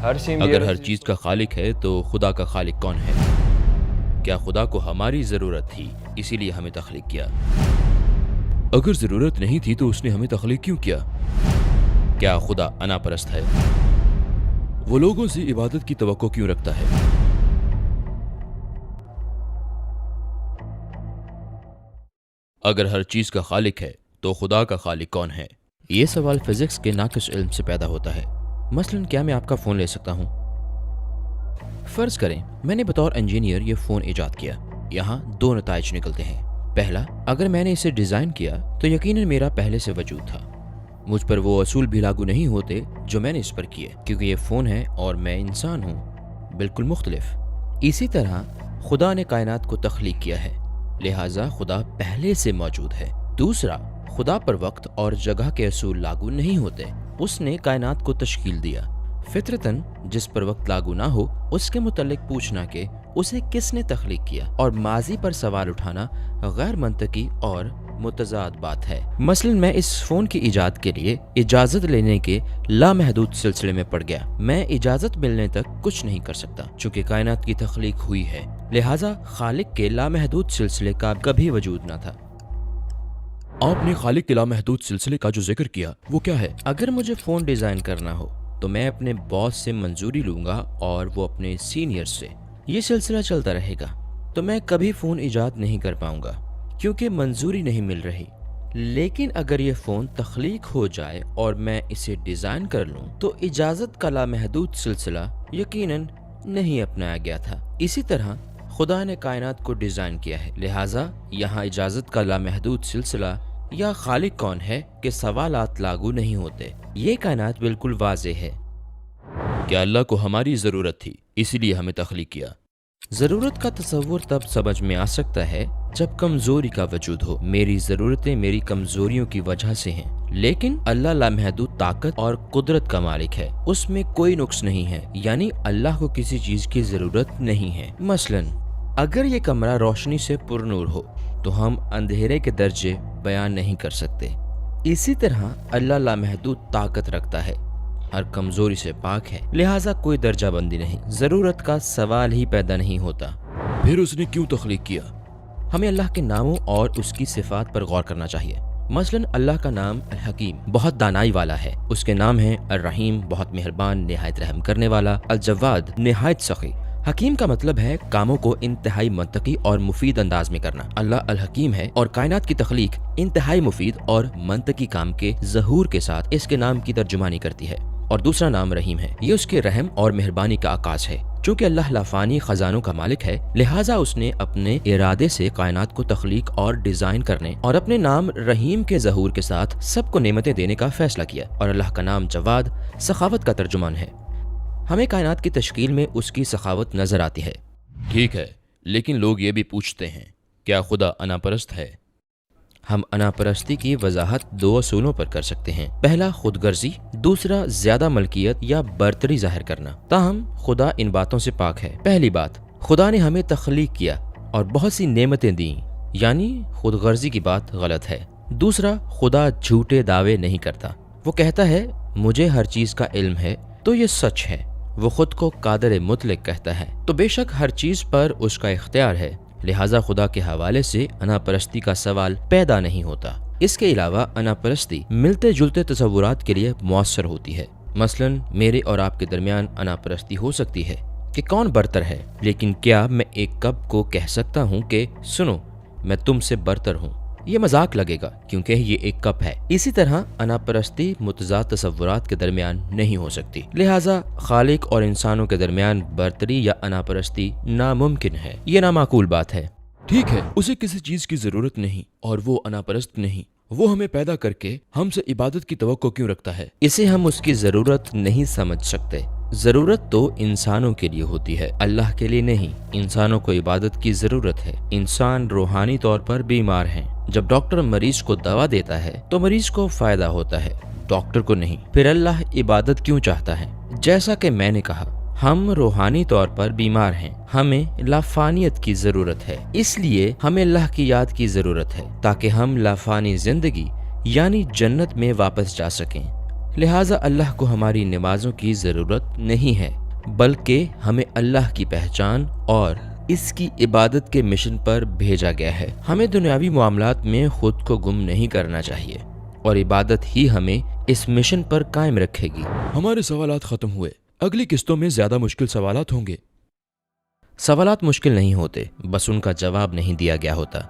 اگر ہر چیز کا خالق ہے تو خدا کا خالق کون ہے؟ کیا خدا کو ہماری ضرورت تھی اسی لیے ہمیں تخلیق کیا؟ اگر ضرورت نہیں تھی تو اس نے ہمیں تخلیق کیوں کیا؟ کیا خدا انا پرست ہے؟ وہ لوگوں سے عبادت کی توقع کیوں رکھتا ہے؟ اگر ہر چیز کا خالق ہے تو خدا کا خالق کون ہے؟ یہ سوال فزکس کے ناقص علم سے پیدا ہوتا ہے۔ مثلاً کیا میں آپ کا فون لے سکتا ہوں؟ فرض کریں میں نے بطور انجینئر یہ فون ایجاد کیا۔ یہاں دو نتائج نکلتے ہیں۔ پہلا، اگر میں نے اسے ڈیزائن کیا تو یقیناً میرا پہلے سے وجود تھا، مجھ پر وہ اصول بھی لاگو نہیں ہوتے جو میں نے اس پر کیے، کیونکہ یہ فون ہے اور میں انسان ہوں، بالکل مختلف۔ اسی طرح خدا نے کائنات کو تخلیق کیا ہے، لہٰذا خدا پہلے سے موجود ہے۔ دوسرا، خدا پر وقت اور جگہ کے اصول لاگو نہیں ہوتے، اس نے کائنات کو تشکیل دیا۔ فطرتاً جس پر وقت لاگو نہ ہو اس کے متعلق پوچھنا کہ اسے کس نے تخلیق کیا اور ماضی پر سوال اٹھانا غیر منطقی اور متضاد بات ہے۔ مثلا میں اس فون کی ایجاد کے لیے اجازت لینے کے لامحدود سلسلے میں پڑ گیا۔ میں اجازت ملنے تک کچھ نہیں کر سکتا چونکہ کائنات کی تخلیق ہوئی ہے، لہٰذا خالق کے لامحدود سلسلے کا کبھی وجود نہ تھا۔ آپ نے خالق کے لامحدود سلسلے کا جو ذکر کیا وہ کیا ہے؟ اگر مجھے فون ڈیزائن کرنا ہو تو میں اپنے باس سے منظوری لوں گا اور وہ اپنے سینئر سے، یہ سلسلہ چلتا رہے گا، تو میں کبھی فون ایجاد نہیں کر پاؤں گا کیونکہ منظوری نہیں مل رہی۔ لیکن اگر یہ فون تخلیق ہو جائے اور میں اسے ڈیزائن کر لوں تو اجازت کا لامحدود سلسلہ یقیناً نہیں اپنایا گیا تھا۔ اسی طرح خدا نے کائنات کو ڈیزائن کیا ہے، لہٰذا یہاں اجازت کا لامحدود سلسلہ یا خالق کون ہے کہ سوالات لاگو نہیں ہوتے۔ یہ کائنات بالکل واضح ہے۔ کیا اللہ کو ہماری ضرورت تھی اسی لیے ہمیں تخلیق کیا؟ ضرورت کا تصور تب سمجھ میں آ سکتا ہے جب کمزوری کا وجود ہو۔ میری ضرورتیں میری کمزوریوں کی وجہ سے ہیں، لیکن اللہ لامحدود طاقت اور قدرت کا مالک ہے، اس میں کوئی نقص نہیں ہے، یعنی اللہ کو کسی چیز کی ضرورت نہیں ہے۔ مثلاً اگر یہ کمرہ روشنی سے پر نور ہو تو ہم اندھیرے کے درجے بیان نہیں کر سکتے۔ اسی طرح اللہ لامحدود طاقت رکھتا ہے، ہر کمزوری سے پاک ہے، لہٰذا کوئی درجہ بندی نہیں، ضرورت کا سوال ہی پیدا نہیں ہوتا۔ پھر اس نے کیوں تخلیق کیا؟ ہمیں اللہ کے ناموں اور اس کی صفات پر غور کرنا چاہیے۔ مثلاً اللہ کا نام الحکیم بہت دانائی والا ہے، اس کے نام ہیں الرحیم بہت مہربان نہایت رحم کرنے والا، الجواد نہایت سخی۔ حکیم کا مطلب ہے کاموں کو انتہائی منطقی اور مفید انداز میں کرنا۔ اللہ الحکیم ہے اور کائنات کی تخلیق انتہائی مفید اور منطقی کام کے ظہور کے ساتھ اس کے نام کی ترجمانی کرتی ہے۔ اور دوسرا نام رحیم ہے، یہ اس کے رحم اور مہربانی کا عکاس ہے۔ چونکہ اللہ لافانی خزانوں کا مالک ہے، لہٰذا اس نے اپنے ارادے سے کائنات کو تخلیق اور ڈیزائن کرنے اور اپنے نام رحیم کے ظہور کے ساتھ سب کو نعمتیں دینے کا فیصلہ کیا۔ اور اللہ کا نام جواد سخاوت کا ترجمان ہے۔ ہمیں کائنات کی تشکیل میں اس کی سخاوت نظر آتی ہے۔ ٹھیک ہے، لیکن لوگ یہ بھی پوچھتے ہیں کیا خدا انا پرست ہے؟ ہم انا پرستی کی وضاحت دو اصولوں پر کر سکتے ہیں۔ پہلا خود غرضی، دوسرا زیادہ ملکیت یا برتری ظاہر کرنا۔ تاہم خدا ان باتوں سے پاک ہے۔ پہلی بات، خدا نے ہمیں تخلیق کیا اور بہت سی نعمتیں دیں، یعنی خود غرضی کی بات غلط ہے۔ دوسرا، خدا جھوٹے دعوے نہیں کرتا۔ وہ کہتا ہے مجھے ہر چیز کا علم ہے تو یہ سچ ہے۔ وہ خود کو قادر مطلق کہتا ہے، تو بے شک ہر چیز پر اس کا اختیار ہے، لہٰذا خدا کے حوالے سے انا پرستی کا سوال پیدا نہیں ہوتا۔ اس کے علاوہ انا پرستی ملتے جلتے تصورات کے لیے مؤثر ہوتی ہے۔ مثلاً میرے اور آپ کے درمیان انا پرستی ہو سکتی ہے کہ کون برتر ہے، لیکن کیا میں ایک کپ کو کہہ سکتا ہوں کہ سنو میں تم سے برتر ہوں؟ یہ مذاق لگے گا کیونکہ یہ ایک کپ ہے۔ اسی طرح انا پرستی متضاد تصورات کے درمیان نہیں ہو سکتی، لہٰذا خالق اور انسانوں کے درمیان برتری یا انا پرستی ناممکن ہے، یہ نامعقول بات ہے۔ ٹھیک ہے، اسے کسی چیز کی ضرورت نہیں اور وہ انا پرست نہیں، وہ ہمیں پیدا کر کے ہم سے عبادت کی توقع کیوں رکھتا ہے؟ اسے ہم اس کی ضرورت نہیں سمجھ سکتے۔ ضرورت تو انسانوں کے لیے ہوتی ہے، اللہ کے لیے نہیں۔ انسانوں کو عبادت کی ضرورت ہے۔ انسان روحانی طور پر بیمار ہیں۔ جب ڈاکٹر مریض کو دوا دیتا ہے تو مریض کو فائدہ ہوتا ہے، ڈاکٹر کو نہیں۔ پھر اللہ عبادت کیوں چاہتا ہے؟ جیسا کہ میں نے کہا، ہم روحانی طور پر بیمار ہیں، ہمیں لافانیت کی ضرورت ہے، اس لیے ہمیں اللہ کی یاد کی ضرورت ہے تاکہ ہم لافانی زندگی یعنی جنت میں واپس جا سکیں۔ لہٰذا اللہ کو ہماری نمازوں کی ضرورت نہیں ہے، بلکہ ہمیں اللہ کی پہچان اور اس کی عبادت کے مشن پر بھیجا گیا ہے۔ ہمیں دنیاوی معاملات میں خود کو گم نہیں کرنا چاہیے، اور عبادت ہی ہمیں اس مشن پر قائم رکھے گی۔ ہمارے سوالات ختم ہوئے، اگلی قسطوں میں زیادہ مشکل سوالات ہوں گے۔ سوالات مشکل نہیں ہوتے، بس ان کا جواب نہیں دیا گیا ہوتا۔